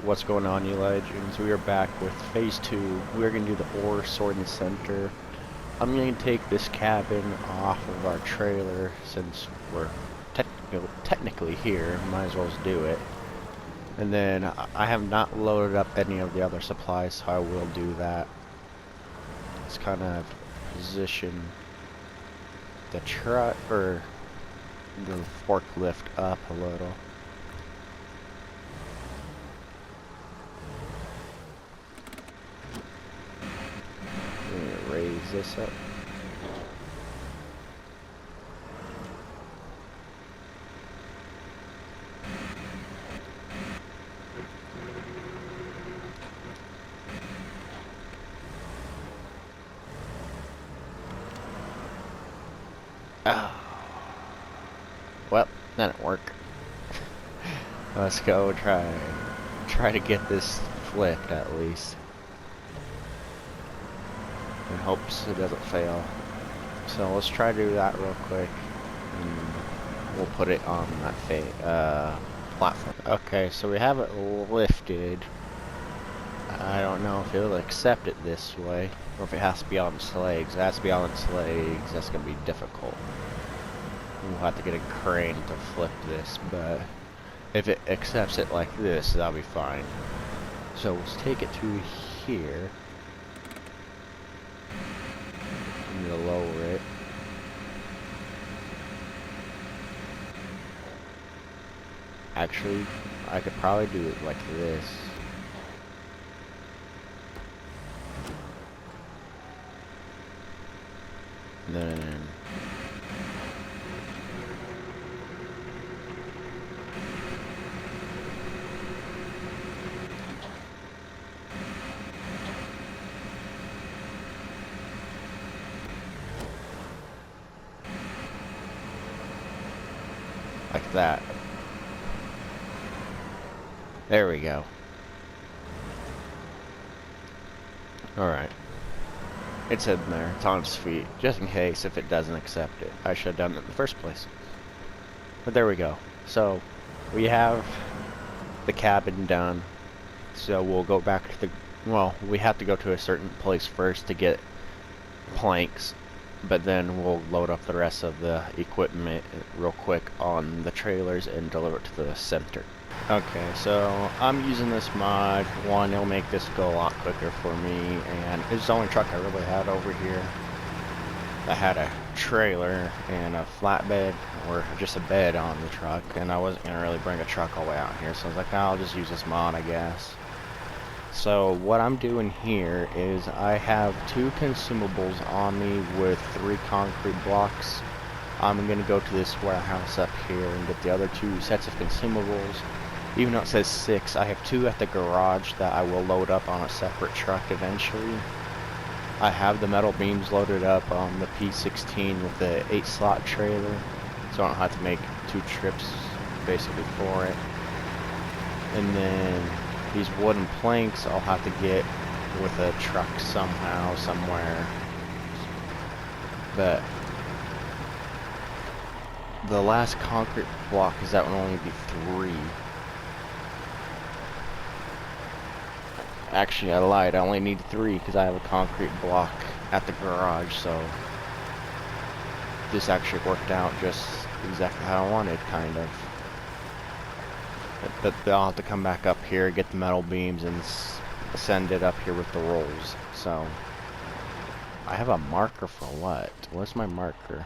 What's going on, you legends? We are back with phase 2. We're going to do the ore sorting center. I'm going to take this cabin off of our trailer since we're technically here. Might as well do it. And then I have not loaded up any of the other supplies, so I will do that. Let's kind of position the truck or the forklift up a little. Raise this up. Oh. Well, that didn't work. Let's go try to get this flipped at least. In hopes it doesn't fail. So let's try to do that real quick, and we'll put it on that platform. Okay, so we have it lifted. I don't know if it'll accept it this way, or if it has to be on its legs. It has to be on its legs. That's gonna be difficult. We'll have to get a crane to flip this, but if it accepts it like this, that'll be fine. So let's take it to here. I'm gonna lower it. Actually, I could probably do it like this. And then like that. There we go. Alright. It's in there. It's on its feet. Just in case if it doesn't accept it. I should have done it in the first place. But there we go. So, we have the cabin done. So we'll go back to the... Well, we have to go to a certain place first to get planks. But then we'll load up the rest of the equipment real quick on the trailers and deliver it to the center. Okay, so I'm using this mod. One, it'll make this go a lot quicker for me, and it's the only truck I really had over here that had a trailer and a flatbed, or just a bed on the truck, and I wasn't going to really bring a truck all the way out here, so I was like, I'll just use this mod, I guess. So what I'm doing here is I have 2 consumables on me with 3 concrete blocks. I'm going to go to this warehouse up here and get the other 2 sets of consumables. Even though it says 6, I have 2 at the garage that I will load up on a separate truck eventually. I have the metal beams loaded up on the P16 with the 8-slot trailer, so I don't have to make 2 trips basically for it. And then these wooden planks I'll have to get with a truck somehow, somewhere. But the last concrete block is that will only be 3. Actually, I lied. I only need 3 because I have a concrete block at the garage, so this actually worked out just exactly how I wanted, kind of. But I'll have to come back up here, get the metal beams, and send it up here with the rolls. So, I have a marker for what? What's my marker?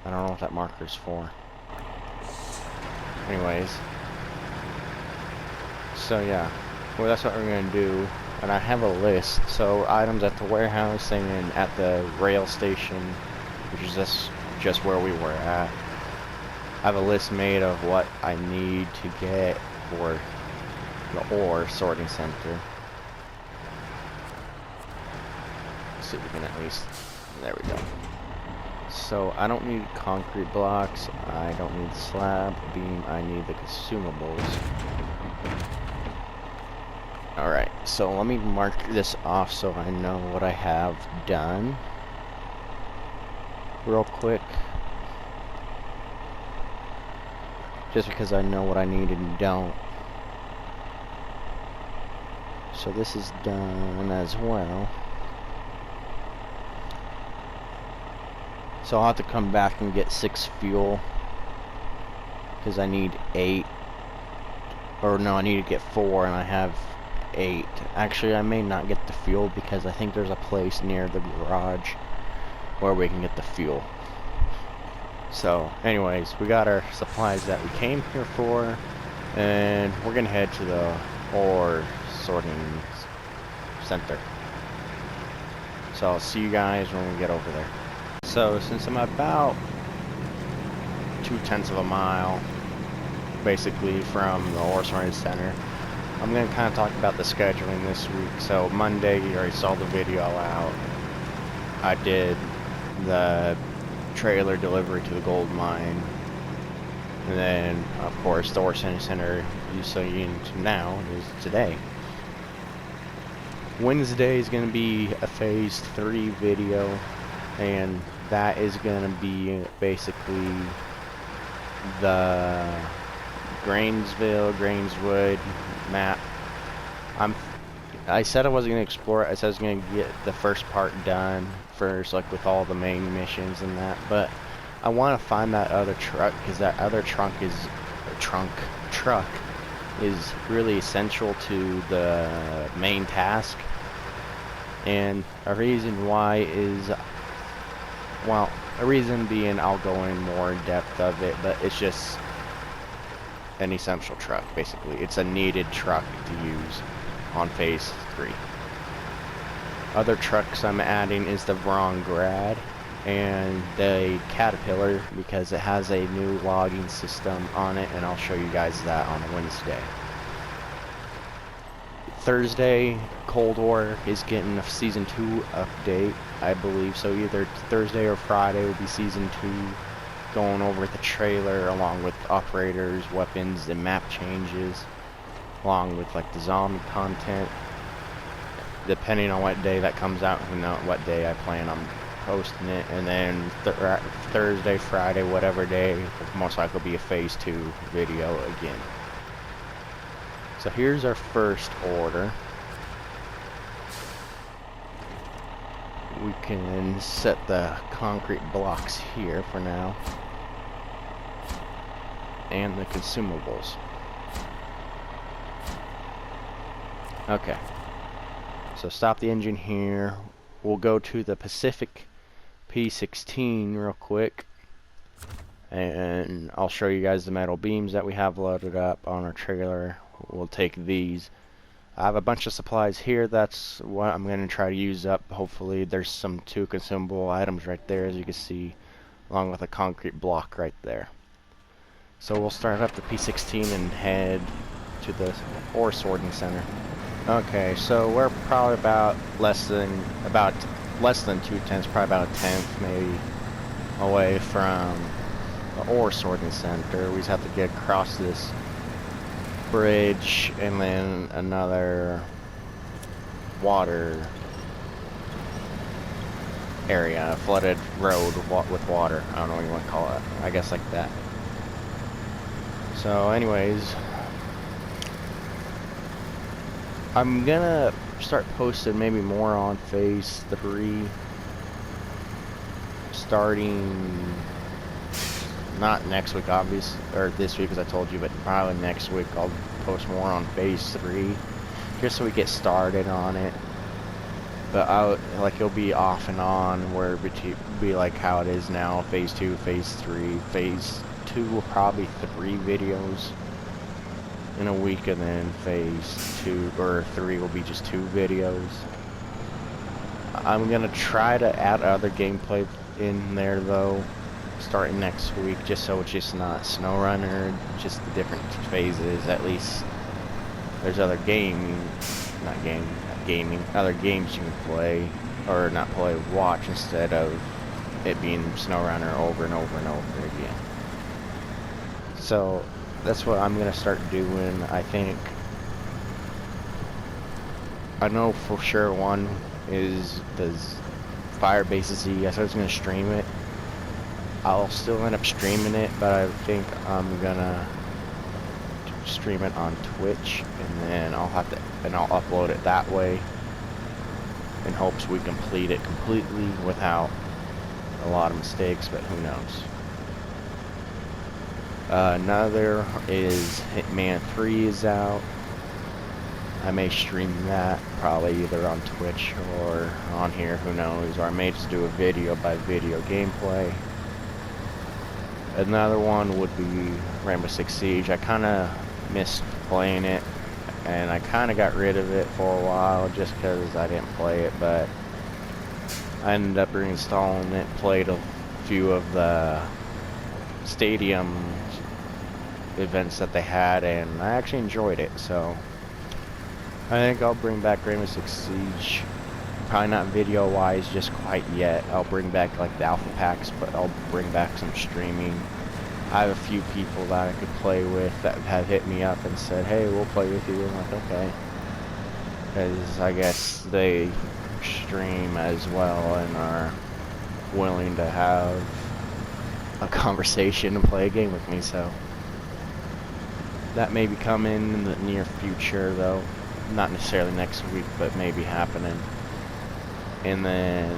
I don't know what that marker's for. Anyways, so yeah, well, that's what we're gonna do, and I have a list. So items at the warehouse and at the rail station, which is just where we were at. I have a list made of what I need to get for the ore sorting center. Let's see if we can at least, there we go. So I don't need concrete blocks, I don't need slab, beam, I need the consumables. Alright, so let me mark this off so I know what I have done real quick. just because I know what I need and don't. So this is done as well. So I'll have to come back and get 6 fuel, because I need 8. Or no, I need to get 4 and I have 8. Actually, I may not get the fuel because I think there's a place near the garage where we can get the fuel. So anyways, we got our supplies that we came here for, and we're gonna head to the ore sorting center. So I'll see you guys when we get over there. So since I'm about 2/10 of a mile basically from the ore sorting center, I'm going to kind of talk about the scheduling this week. So Monday, you already saw the video out. I did the trailer delivery to the gold mine, and then of course the ore sorting center you see now is today. Wednesday is going to be a phase 3 video, and that is going to be basically the Grainswood map. I said I wasn't going to explore it. I said I was going to get the first part done first, like with all the main missions and that, but I want to find that other truck, because that other truck is really essential to the main task. And a reason why is, well, a reason being, I'll go in more in depth of it, but it's just an essential truck, basically. It's a needed truck to use on phase 3. Other trucks I'm adding is the Vronggrad and the Caterpillar, because it has a new logging system on it, and I'll show you guys that on Wednesday. Thursday, Cold War is getting a Season 2 update, I believe. So either Thursday or Friday will be Season 2, going over the trailer along with operators, weapons, and map changes, along with like the zombie content. Depending on what day that comes out, and what day I plan on posting it. And then Thursday, Friday, whatever day, will most likely be a phase 2 video again. So here's our first order. We can set the concrete blocks here for now, and the consumables. Okay, so stop the engine here. We'll go to the Pacific P16 real quick, and I'll show you guys the metal beams that we have loaded up on our trailer. We'll take these. I have a bunch of supplies here. That's what I'm going to try to use up. Hopefully there's some 2 consumable items right there, as you can see, along with a concrete block right there. So we'll start up the P16 and head to the ore sorting center. Okay, so we're probably about less than 2/10, probably about a 1/10 maybe away from the ore sorting center. We just have to get across this bridge and then another water area, flooded road with water. I don't know what you want to call it. I guess like that. So anyways, I'm gonna start posting maybe more on phase 3 starting not next week, obviously, or this week, as I told you, but probably next week I'll post more on phase 3, just so we get started on it. But it'll be off and on, where it be like how it is now, phase 2, phase 3. Phase 2 will probably 3 videos in a week, and then phase 2 or 3 will be just 2 videos. I'm gonna try to add other gameplay in there though, starting next week, just so it's just not SnowRunner, just the different phases. At least there's other other games you can play, or not play, watch, instead of it being SnowRunner over and over and over again. So that's what I'm gonna start doing. I think I know for sure one is the Firebase Z. I said I was gonna stream it. I'll still end up streaming it, but I think I'm gonna stream it on Twitch, and then I'll upload it that way in hopes we complete it completely without a lot of mistakes, but who knows. Another is Hitman 3 is out. I may stream that probably either on Twitch or on here, who knows, or I may just do a video by video gameplay. Another one would be Rainbow Six Siege. I kind of missed playing it, and I kind of got rid of it for a while just because I didn't play it, but I ended up reinstalling it, played a few of the stadium events that they had, and I actually enjoyed it, so I think I'll bring back Rainbow Six Siege. Probably not video wise just quite yet. I'll bring back like the alpha packs, but I'll bring back some streaming. I have a few people that I could play with that have hit me up and said, hey, we'll play with you. I'm like, okay. Because I guess they stream as well and are willing to have a conversation and play a game with me, so that may be coming in the near future though. Not necessarily next week, but maybe happening. And then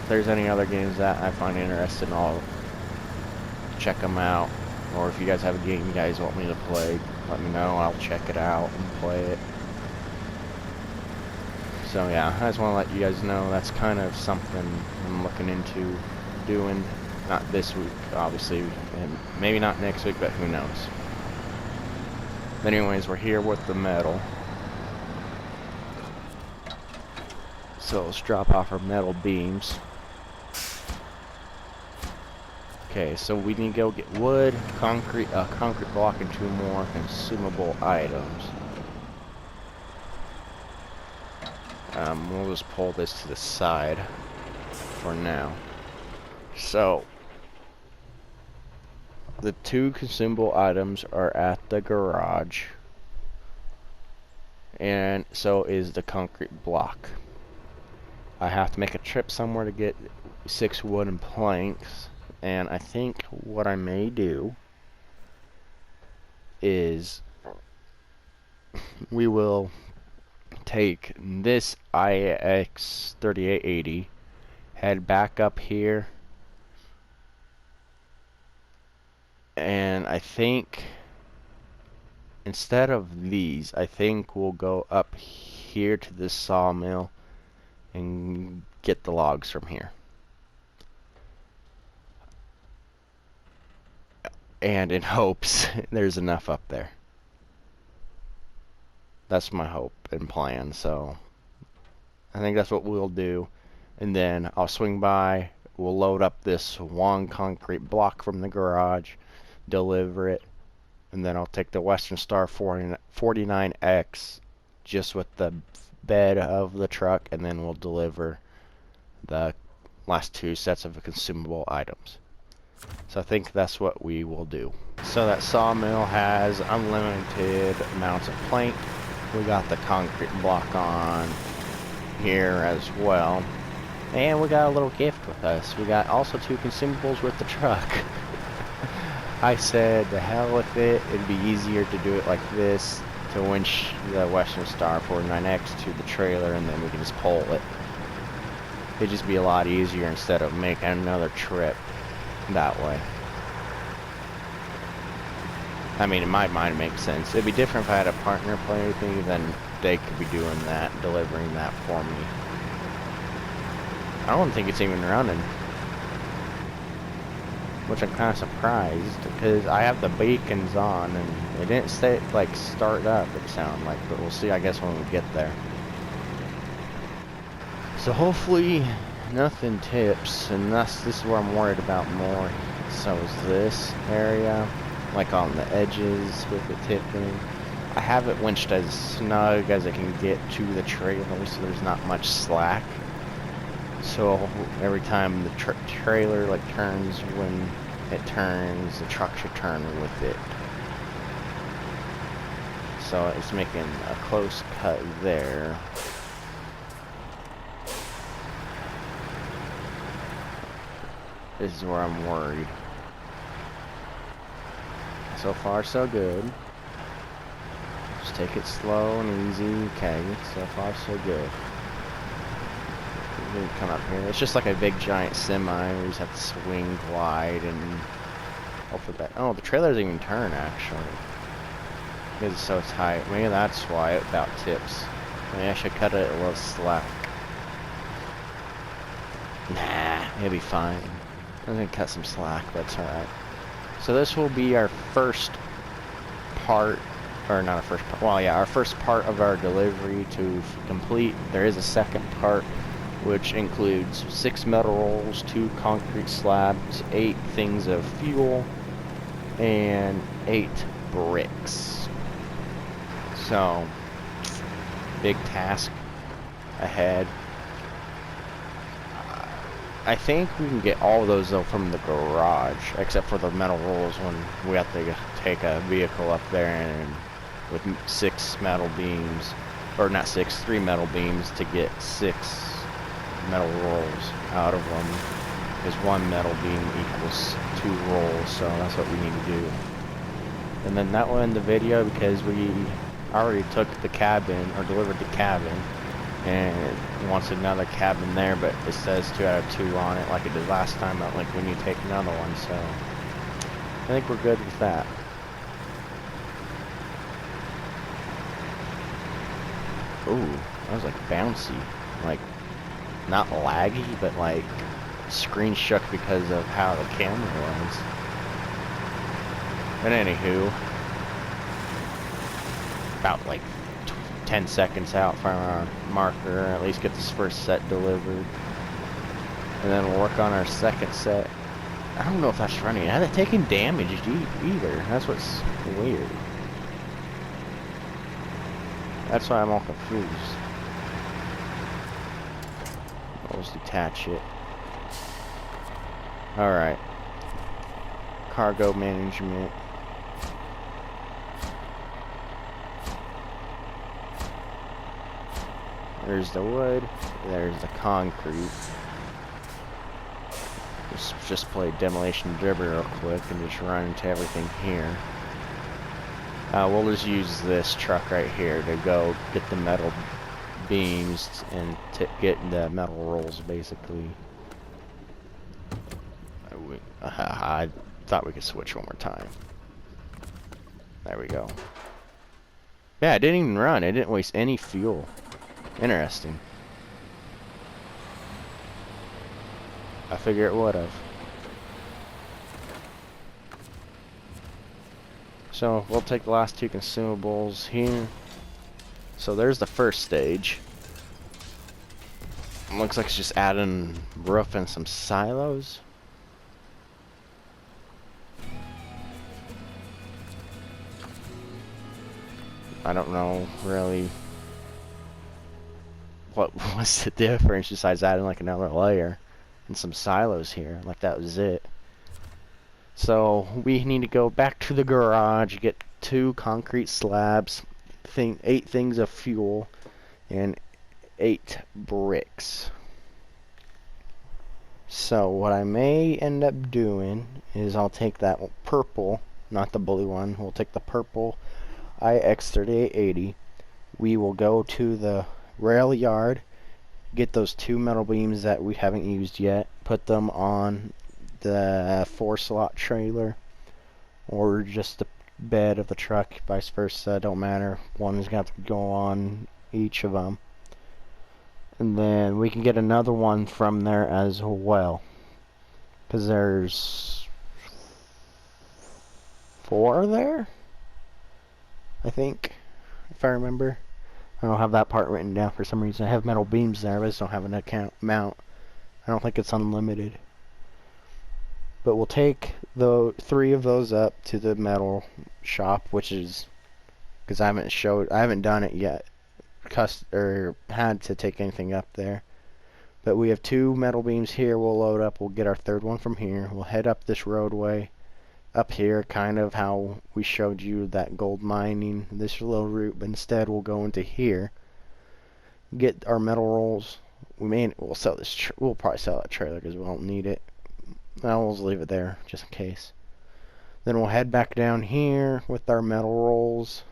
if there's any other games that I find interesting, I'll check them out. Or if you guys have a game you guys want me to play, let me know. I'll check it out and play it. So yeah, I just want to let you guys know that's kind of something I'm looking into doing. Not this week, obviously, and maybe not next week, but who knows. But anyways, we're here with the metal. So let's drop off our metal beams. Okay, so we need to go get wood, concrete block, and 2 more consumable items. We'll just pull this to the side for now. So the 2 consumable items are at the garage, and so is the concrete block. I have to make a trip somewhere to get 6 wooden planks, and I think what I may do is we will take this IX 3880, head back up here, and I think instead of these, I think we'll go up here to this sawmill and get the logs from here. And in hopes there's enough up there. That's my hope and plan, so I think that's what we'll do. And then I'll swing by, we'll load up this 1 concrete block from the garage, deliver it, and then I'll take the Western Star 49X just with the bed of the truck, and then we'll deliver the last 2 sets of consumable items. So I think that's what we will do. So that sawmill has unlimited amounts of plank. We got the concrete block on here as well, and we got a little gift with us. We got also 2 consumables with the truck. I said the hell with it, it'd be easier to do it like this, to winch the Western Star 49X to the trailer, and then we can just pull it. It'd just be a lot easier instead of making another trip that way. I mean, in my mind it makes sense. It'd be different if I had a partner play with me, then they could be doing that, delivering that for me. I don't think it's even running, which I'm kind of surprised, because I have the beacons on and it didn't stay, like, start up, it sounded like, but we'll see, I guess, when we get there. So hopefully nothing tips, and this is where I'm worried about more. So is this area, like on the edges with the tipping. I have it winched as snug as I can get to the trailer, so there's not much slack. So every time the trailer like turns, when it turns, the truck should turn with it. So it's making a close cut there. This is where I'm worried. So far, so good. Just take it slow and easy. Okay, so far, so good. We can come up here. It's just like a big giant semi. We just have to swing wide and hopefully that. Oh, the trailer doesn't even turn actually. Because it's so tight. Maybe that's why it about tips. Maybe I should cut it a little slack. Nah, it'll be fine. I'm gonna cut some slack, but it's alright. So this will be our first part, or not our first part, well yeah, our first part of our delivery to complete. There is a second part, which includes 6 metal rolls, 2 concrete slabs, 8 things of fuel, and 8 bricks. So, big task ahead. I think we can get all of those though from the garage, except for the metal rolls when we have to take a vehicle up there and with 6 metal beams, or not 6, 3 metal beams to get 6 metal rolls out of them, because 1 metal beam equals 2 rolls, so that's what we need to do. And then that will end the video because we already took the cabin, or delivered the cabin, and it wants another cabin there, but it says 2 out of 2 on it like it did last time, not like when you take another one, so I think we're good with that. Ooh, that was like bouncy, like not laggy, but like screen shook because of how the camera was. But anywho, about like 10 seconds out from our marker, at least get this first set delivered, and then we'll work on our second set. I don't know if that's running. It hasn't taken damage either. That's what's weird. That's why I'm all confused. I'll just detach it. Alright. Cargo management. There's the wood. There's the concrete. Just play Demolition Derby real quick and just run into everything here. We'll just use this truck right here to go get the metal beams and get the metal rolls, basically. I thought we could switch one more time. There we go. Yeah, it didn't even run. It didn't waste any fuel. Interesting. I figure it would have. So we'll take the last 2 consumables here. So there's the first stage. Looks like it's just adding roof and some silos. I don't know really what was the difference besides adding like another layer and some silos here. Like that was it. So we need to go back to the garage, get 2 concrete slabs, 8 things of fuel, and 8 bricks. So what I may end up doing is I'll take that purple, not the blue one, we'll take the purple IX3880. We will go to the rail yard, get those 2 metal beams that we haven't used yet, put them on the 4-slot trailer or just the bed of the truck, vice versa, don't matter. One is going to have to go on each of them. And then we can get another one from there as well, because there's 4 there, I think, if I remember. I don't have that part written down for some reason. I have metal beams there, but I just don't have an account mount. I don't think it's unlimited. But we'll take the 3 of those up to the metal shop, which is, because I haven't done it yet, or had to take anything up there. But we have 2 metal beams here. We'll load up. We'll get our 3rd one from here. We'll head up this roadway up here, kind of how we showed you that gold mining, this little route, but instead we'll go into here, get our metal rolls. We'll sell this. We'll probably sell that trailer because we won't need it. I'll just leave it there just in case. Then we'll head back down here with our metal rolls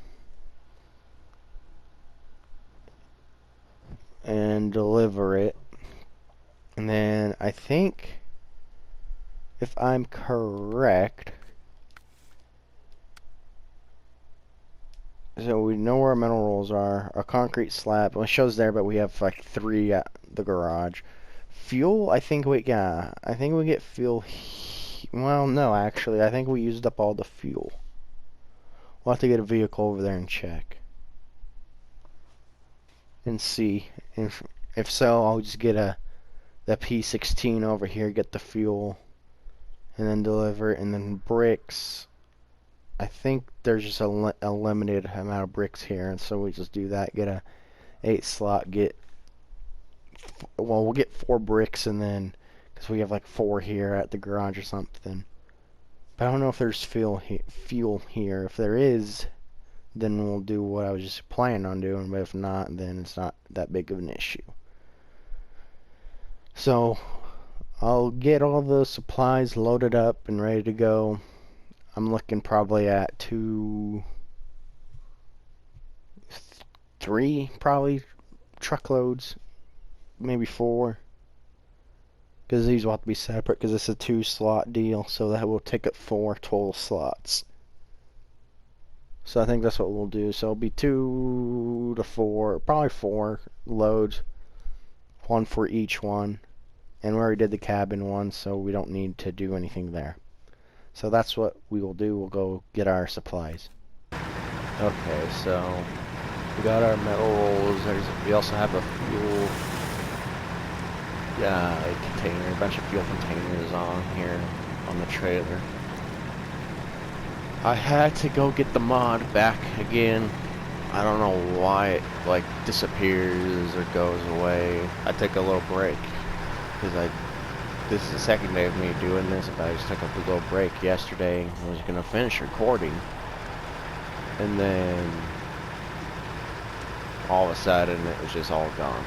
and deliver it. And then I think, if I'm correct, so we know where our metal rolls are. Our concrete slab, well, it shows there, but we have like 3 at the garage. Fuel, I think we get fuel. Well, no, actually, I think we used up all the fuel. We'll have to get a vehicle over there and check and see. If so, I'll just get the P16 over here, get the fuel, and then deliver it. And then bricks, I think there's just a limited amount of bricks here, and so we just do that. Get a 8 slot. We'll get 4 bricks, and then because we have like 4 here at the garage or something. But I don't know if there's fuel here. If there is, then we'll do what I was just planning on doing. But if not, then it's not that big of an issue. So I'll get all the supplies loaded up and ready to go. I'm looking probably at 2, 3 probably truckloads, maybe 4. Because these will have to be separate because it's a 2 slot deal, so that will take up 4 total slots. So I think that's what we'll do. So it'll be 2 to 4, probably 4 loads, 1 for each one. And we already did the cabin one, so we don't need to do anything there. So that's what we will do. We'll go get our supplies. Okay, so we got our metal rolls. We also have a fuel container, a bunch of fuel containers on here on the trailer. I had to go get the mod back again. I don't know why it like disappears or goes away. I took a little break because this is the second day of me doing this, but I just took a little break yesterday. I was gonna finish recording, and then all of a sudden it was just all gone.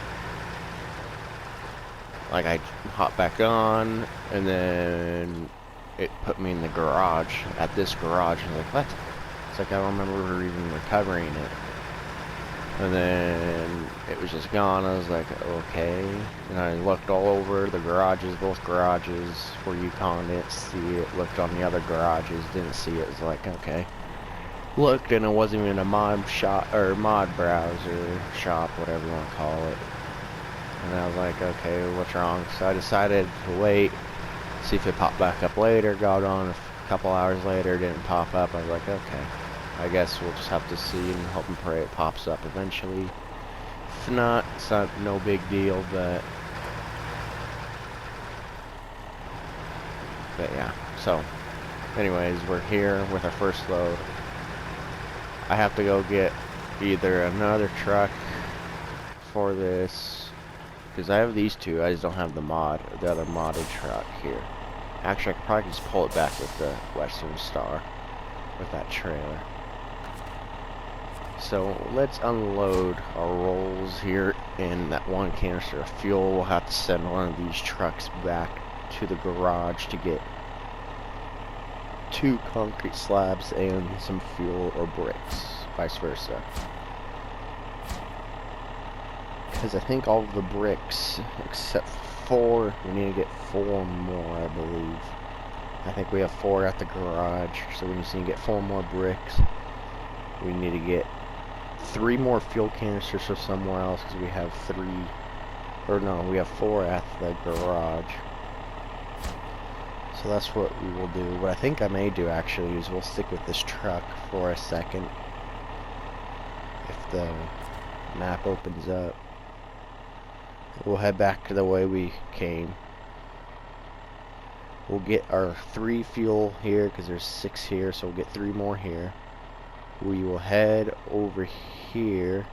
Like I hopped back on, and then it put me in the garage, at this garage. I was like, what? It's like I don't remember even recovering it. And then it was just gone. I was like, okay. And I looked all over the garages, both garages for Yukon, didn't see it. Looked on the other garages, didn't see it. It was like, okay. Looked, and it wasn't even a mod shop or mod browser shop, whatever you want to call it. And I was like, okay, what's wrong? So I decided to wait, see if it popped back up later. Got on a couple hours later, didn't pop up. I was like, okay, I guess we'll just have to see and hope and pray it pops up eventually. If not, it's not no big deal, but yeah. So anyways, we're here with our first load. I have to go get either another truck for this, because I have these 2, I just don't have the other modded truck here. Actually, I could probably just pull it back with the Western Star, with that trailer. So let's unload our rolls here in that 1 canister of fuel. We'll have to send one of these trucks back to the garage to get 2 concrete slabs and some fuel or bricks, vice versa. Because I think all of the bricks, except 4, we need to get 4 more, I believe. I think we have 4 at the garage, so we just need to get 4 more bricks. We need to get 3 more fuel canisters from somewhere else, because we have 3, or no, we have 4 at the garage. So that's what we will do. What I think I may do actually is we'll stick with this truck for a second, if the map opens up. We'll head back to the way we came. We'll get our 3 fuel here because there's 6 here, so we'll get 3 more here. We will head over here,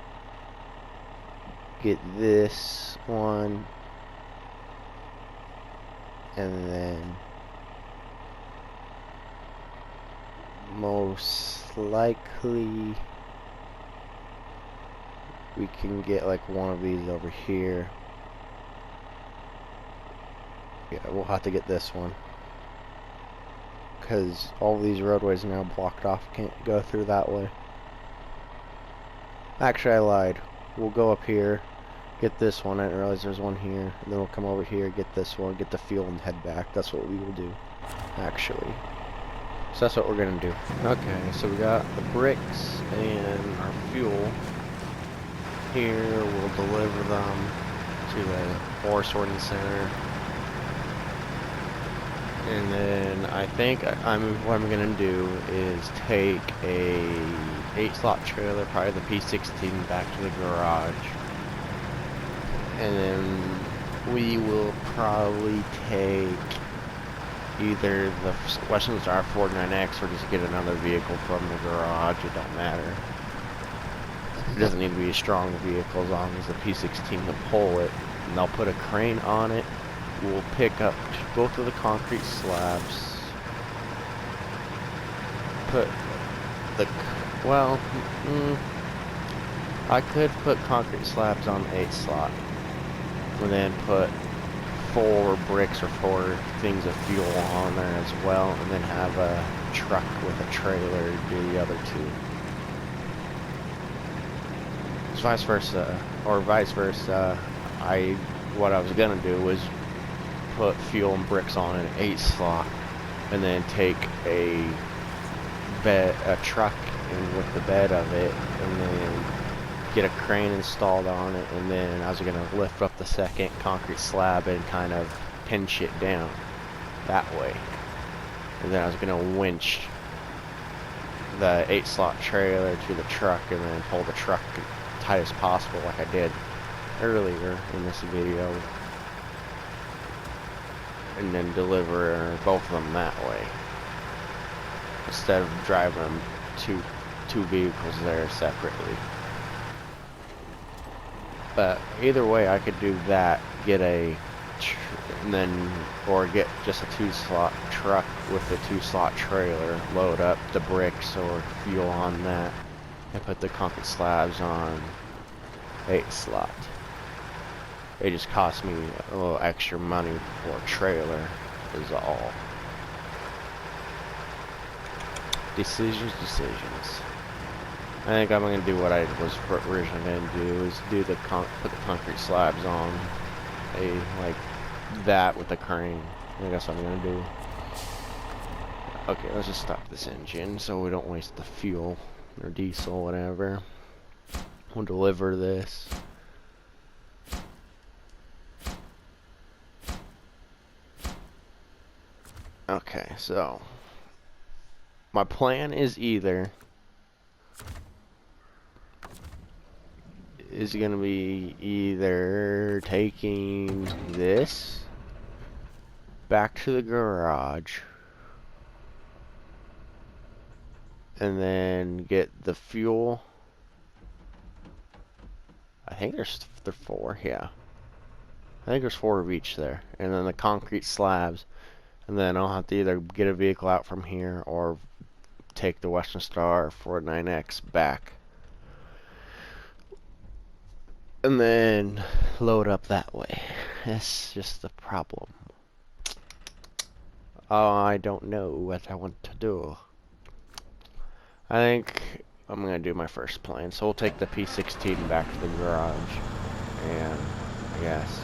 get this one, and then most likely we can get like one of these over here. Yeah, we'll have to get this one, because all these roadways are now blocked off. Can't go through that way. Actually, I lied. We'll go up here, get this one. I didn't realize there's one here. And then we'll come over here, get this one, get the fuel, and head back. That's what we will do, actually. So that's what we're gonna do. Okay, so we got the bricks and our fuel. Here, we'll deliver them to the ore sorting center. And then I think what I'm gonna do is take a 8-slot trailer, probably the P16, back to the garage. And then we will probably take either the Western Star 49X or just get another vehicle from the garage. It don't matter. It doesn't need to be a strong vehicle as long as the P16 can pull it. And they'll put a crane on it. We'll pick up both of the concrete slabs. Put the, well, I could put concrete slabs on 8-slot. And then put 4 bricks or 4 things of fuel on there as well. And then have a truck with a trailer do the other 2. It's vice versa, or vice versa. What I was gonna do was put fuel and bricks on an 8-slot, and then take a truck and with the bed of it, and then get a crane installed on it, and then I was gonna lift up the second concrete slab and kind of pinch it down that way, and then I was gonna winch the 8-slot trailer to the truck, and then pull the truck tight as possible like I did earlier in this video, and then deliver both of them that way instead of driving them two vehicles there separately. But either way, I could do that, get and then, or get just a 2-slot truck with a 2-slot trailer, load up the bricks or fuel on that, and put the concrete slabs on 8-slot. It just cost me a little extra money for a trailer is all. Decisions. I think I'm gonna do what I was originally gonna do, is do put the concrete slabs on like that with the crane. I think that's what I'm gonna do. Okay, let's just stop this engine so we don't waste the fuel or diesel, whatever. We'll deliver this. Okay, so my plan is gonna be either taking this back to the garage and then get the fuel. I think there's 4, yeah. I think there's 4 of each there, and then the concrete slabs. And then I'll have to either get a vehicle out from here or take the Western Star 49X back. And then load up that way. That's just the problem. I don't know what I want to do. I think I'm going to do my first plan. So we'll take the P16 back to the garage. And I guess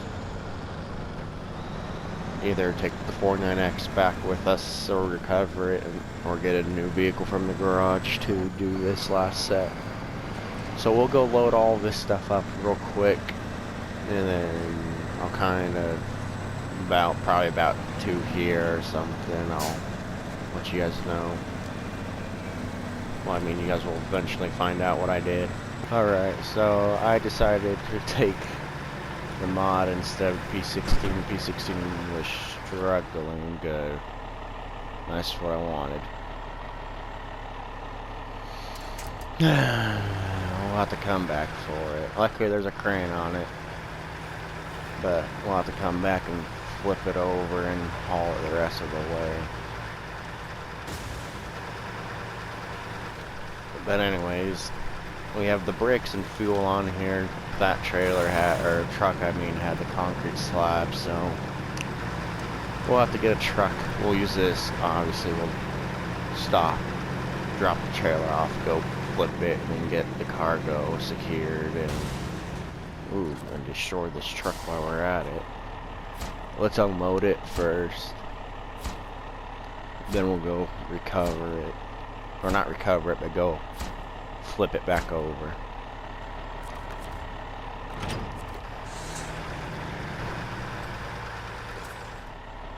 either take the 49X back with us or recover it, or get a new vehicle from the garage to do this last set. So we'll go load all this stuff up real quick, and then I'll kind of probably about 2 here or something. I'll let you guys know. Well, I mean, you guys will eventually find out what I did. Alright, so I decided to take the mod instead of P16. P16 was struggling good. That's what I wanted. We'll have to come back for it. Luckily there's a crane on it, but we'll have to come back and flip it over and haul it the rest of the way. But anyways, we have the bricks and fuel on here. That trailer or truck, I mean, had the concrete slab, so we'll have to get a truck. We'll use this, obviously we'll stop, drop the trailer off, go flip it, and then get the cargo secured, and destroy this truck while we're at it. Let's unload it first. Then we'll go recover it. Or not recover it, but go flip it back over.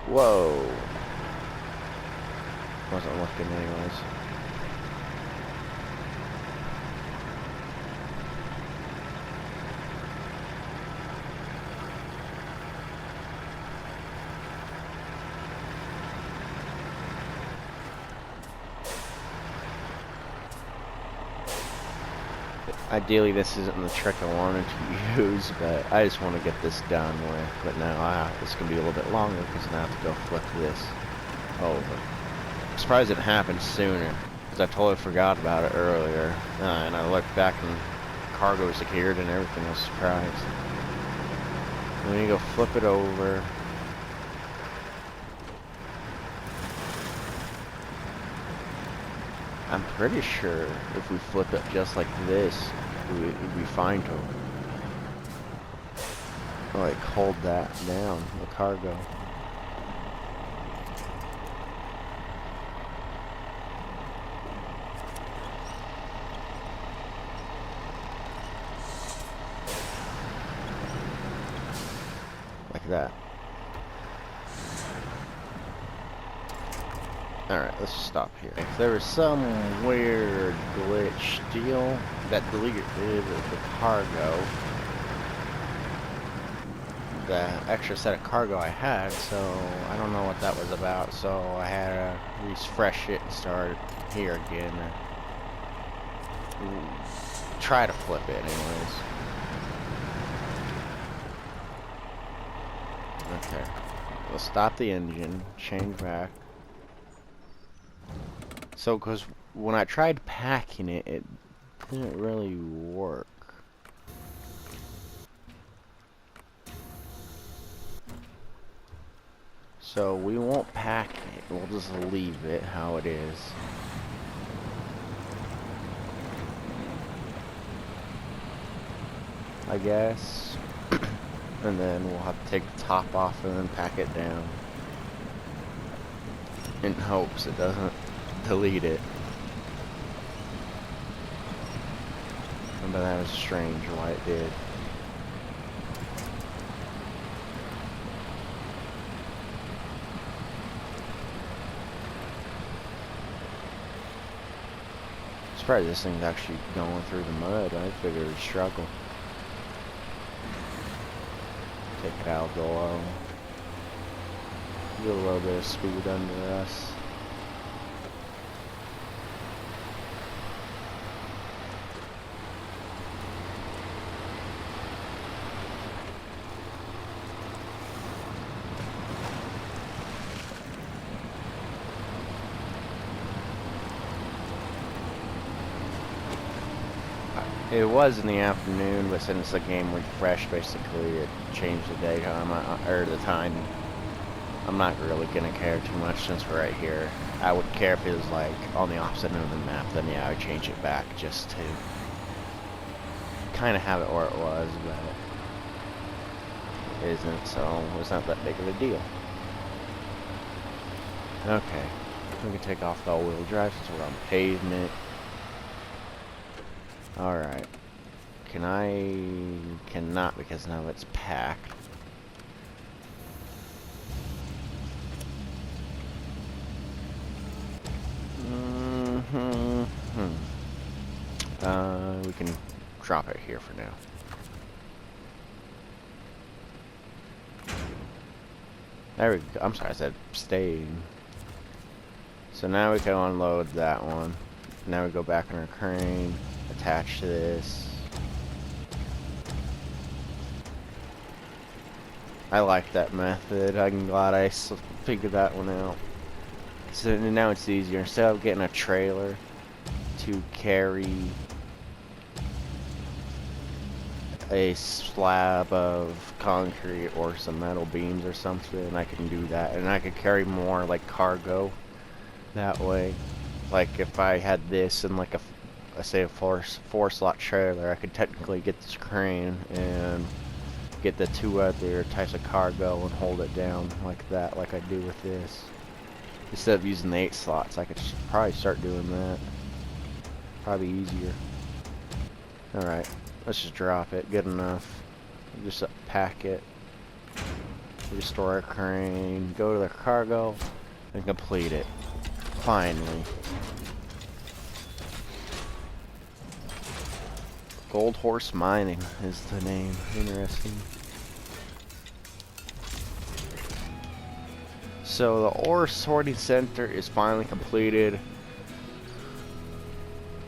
Whoa. Wasn't looking anyways. Ideally, this isn't the trick I wanted to use, but I just want to get this done with. But now it's going to be a little bit longer because now I have to go flip this over. I'm surprised it happened sooner, because I totally forgot about it earlier. And I looked back and cargo was secured and everything. I was surprised. And then you go flip it over. I'm pretty sure if we flip it just like this, we'd be fine to like hold that down, the cargo. Like that. Alright, let's stop here. If there was some weird glitch deal that deleted the cargo, the extra set of cargo I had, so I don't know what that was about, so I had to refresh it and start here again. Try to flip it anyways. Okay, we'll stop the engine, change back. So, because when I tried packing it, it didn't really work. So, we won't pack it. We'll just leave it how it is. I guess. And then we'll have to take the top off and then pack it down. In hopes it doesn't delete it. But that was strange why it did. Surprised this thing's actually going through the mud. I figured it would struggle. Take it out, go low. Get a little bit of speed under us. It was in the afternoon, but since the game refreshed, basically it changed the daytime or the time. I'm not really gonna care too much since we're right here. I would care if it was like on the opposite end of the map. Then yeah, I would change it back just to kind of have it where it was, but it isn't. So it's not that big of a deal. Okay, we can take off the all-wheel drive since we're on pavement. Alright. Cannot because now it's packed. We can drop it here for now. There we go. I'm sorry, I said stay. So now we can unload that one. Now we go back on our crane. Attach to this. I like that method. I'm glad I figured that one out. So now it's easier. Instead of getting a trailer to carry a slab of concrete or some metal beams or something, I can do that. And I could carry more like cargo that way. Like if I had this in like say a four slot trailer, I could technically get this crane and get the two other types of cargo and hold it down like that, like I do with this. Instead of using the 8 slots, I could probably start doing that. Probably easier. Alright, let's just drop it. Good enough. Just pack it. Restore our crane. Go to the cargo and complete it. Finally. Gold Horse Mining is the name. Interesting. So the ore sorting center is finally completed,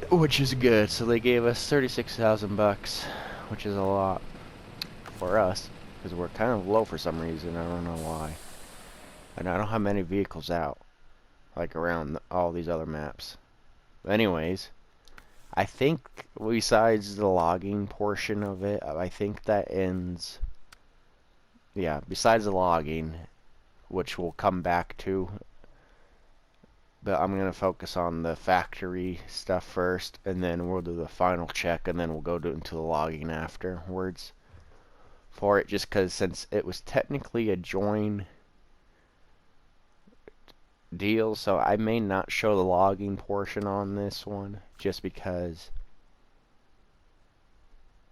which is good. So they gave us 36,000 bucks, which is a lot for us because we're kind of low for some reason. I don't know why. And I don't have many vehicles out like around all these other maps. But anyways, I think besides the logging portion of it, I think that ends. Yeah, besides the logging, which we'll come back to, but I'm going to focus on the factory stuff first, and then we'll do the final check, and then we'll go into the logging afterwards for it, just because since it was technically a join deal, so I may not show the logging portion on this one, just because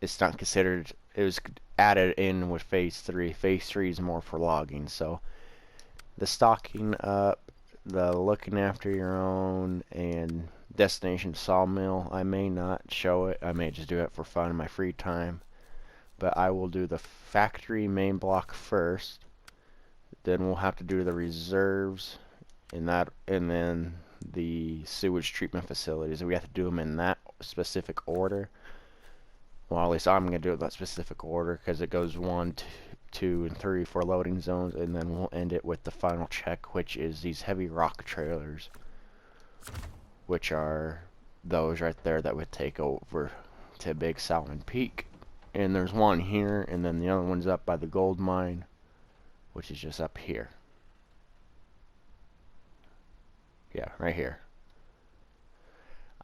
it's not considered, it was added in with phase 3. Phase 3 is more for logging, so the stocking up, the looking after your own, and destination sawmill, I may not show it. I may just do it for fun in my free time. But I will do the factory main block first. Then we'll have to do the reserves and then the sewage treatment facilities. We have to do them in that specific order. Well, at least I'm going to do it in that specific order because it goes 1, 2, and 3 for loading zones, and then we'll end it with the final check, which is these heavy rock trailers, which are those right there that would take over to Big Salmon Peak. And there's one here, and then the other one's up by the gold mine, which is just up here. Yeah, right here.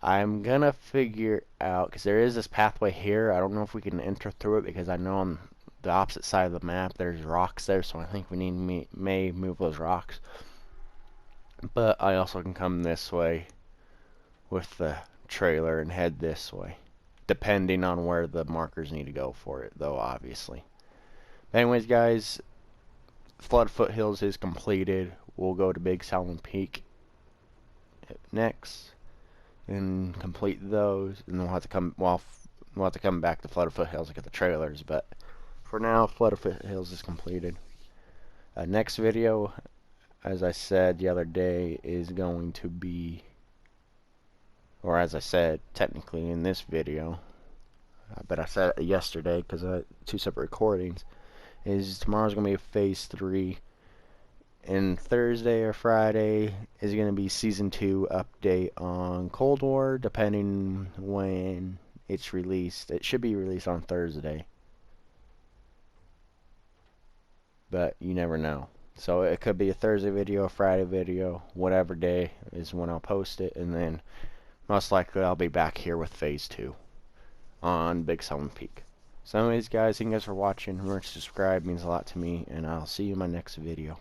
I'm gonna figure out, because there is this pathway here. I don't know if we can enter through it, because I know on the opposite side of the map there's rocks there, so I think we may move those rocks. But I also can come this way with the trailer and head this way, depending on where the markers need to go for it, though, obviously. Anyways, guys, Flood Foothills is completed. We'll go to Big Salmon Peak next and complete those, and then we'll have to come back to Flood Foothills and get the trailers. But for now, Flood Foothills is completed. Next video, as I said the other day, is going to be, or as I said technically in this video, but I said it yesterday because I had 2 separate recordings, is tomorrow's going to be a phase 3, and Thursday or Friday is going to be season 2 update on Cold War, depending when it's released. It should be released on Thursday, but you never know. So it could be a Thursday video, a Friday video, whatever day is when I'll post it, and then most likely I'll be back here with phase 2 on Big Salmon Peak. So anyways, guys, thank you guys for watching. Remember to subscribe, means a lot to me, and I'll see you in my next video.